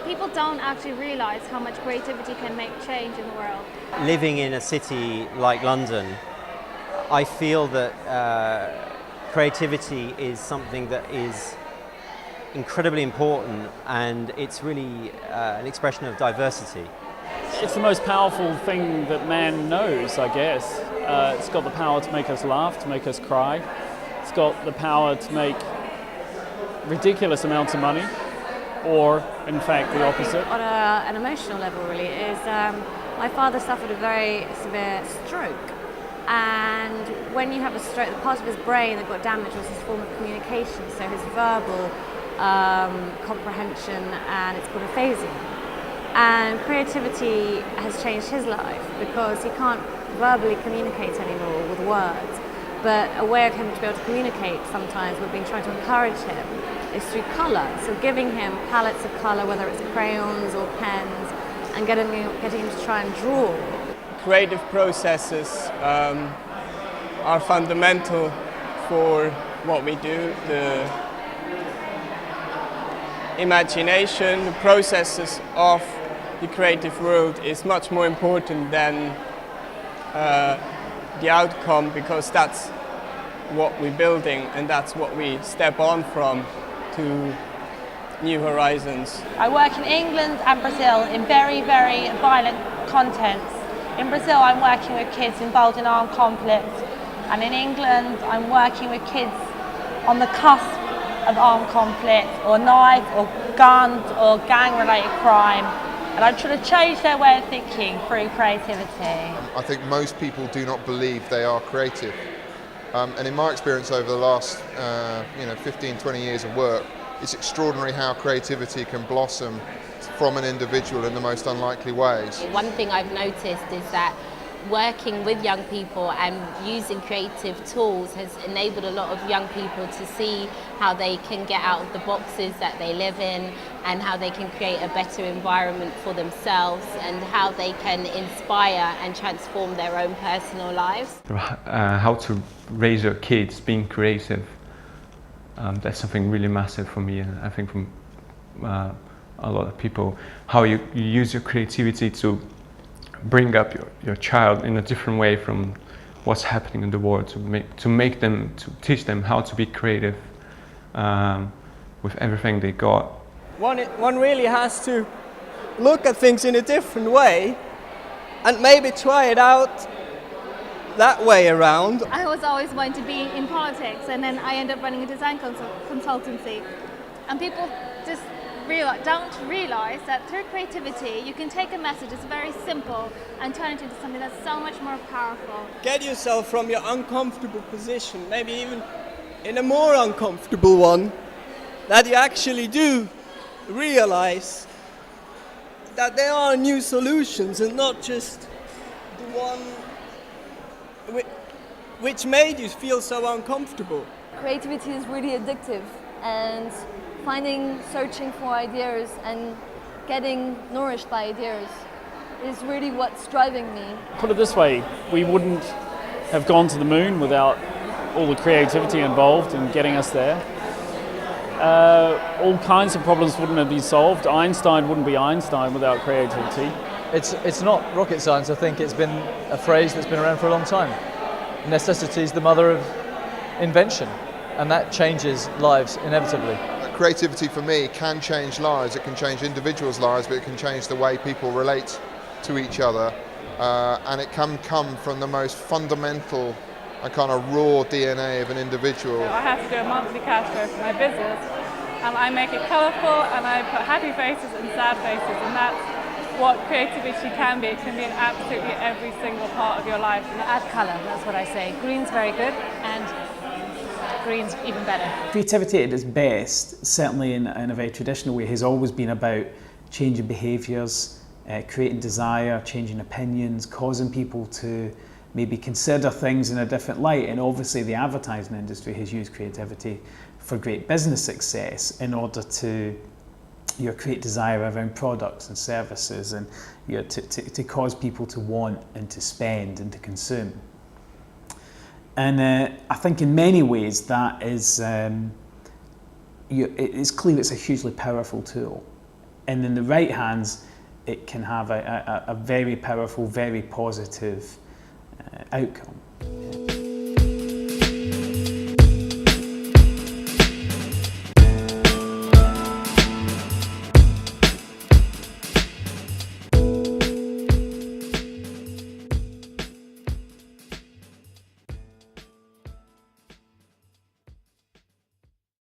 people don't actually realise how much creativity can make change in the world. Living in a city like London, I feel that creativity is something that is incredibly important, and it's really an expression of diversity. It's the most powerful thing that man knows, I guess. It's got the power to make us laugh, to make us cry. It's got the power to make ridiculous amounts of money, or in fact the opposite. On an emotional level, really, is my father suffered a very severe stroke, and when you have a stroke, the part of his brain that got damaged was his form of communication, so his verbal comprehension, and it's called aphasia. And creativity has changed his life because he can't verbally communicate anymore with words, but a way of him to be able to communicate sometimes, we've been trying to encourage him, is through colour. So giving him palettes of colour, whether it's crayons or pens, and getting him to try and draw. Creative processes are fundamental for what we do. The imagination, the processes of the creative world is much more important than the outcome, because that's what we're building and that's what we step on from to new horizons. I work in England and Brazil in very, very violent contents. In Brazil, I'm working with kids involved in armed conflict, and in England, I'm working with kids on the cusp of armed conflict, or knife, or guns, or gang-related crime. And I'm trying to change their way of thinking through creativity. I think most people do not believe they are creative. And in my experience over the last 15, 20 years of work, it's extraordinary how creativity can blossom from an individual in the most unlikely ways. One thing I've noticed is that working with young people and using creative tools has enabled a lot of young people to see how they can get out of the boxes that they live in, and how they can create a better environment for themselves, and how they can inspire and transform their own personal lives. How to raise your kids being creative, that's something really massive for me, and I think from a lot of people, how you use your creativity to bring up your child in a different way from what's happening in the world, to teach them how to be creative with everything they got. One really has to look at things in a different way and maybe try it out that way around. I was always wanting to be in politics, and then I ended up running a design consultancy, and people just don't realise that through creativity you can take a message that's very simple and turn it into something that's so much more powerful. Get yourself from your uncomfortable position, maybe even in a more uncomfortable one, that you actually do realise that there are new solutions and not just the one which made you feel so uncomfortable. Creativity is really addictive, and searching for ideas and getting nourished by ideas is really what's driving me. Put it this way, we wouldn't have gone to the moon without all the creativity involved in getting us there. All kinds of problems wouldn't have been solved. Einstein wouldn't be Einstein without creativity. It's not rocket science. I think it's been a phrase that's been around for a long time. Necessity is the mother of invention, and that changes lives inevitably. Creativity for me can change lives. It can change individuals' lives, but it can change the way people relate to each other, and it can come from the most fundamental and kind of raw DNA of an individual. I have to do a monthly cash flow for my business, and I make it colourful, and I put happy faces and sad faces, and that's what creativity can be. It can be in absolutely every single part of your life. And add colour, that's what I say. Green's very good, and green's even better. Creativity at its best, certainly in a very traditional way, has always been about changing behaviours, creating desire, changing opinions, causing people to maybe consider things in a different light. And obviously the advertising industry has used creativity for great business success in order to create desire around products and services, and to cause people to want and to spend and to consume. And I think in many ways that is, it's clear it's a hugely powerful tool. And in the right hands, it can have a very powerful, very positive outcome.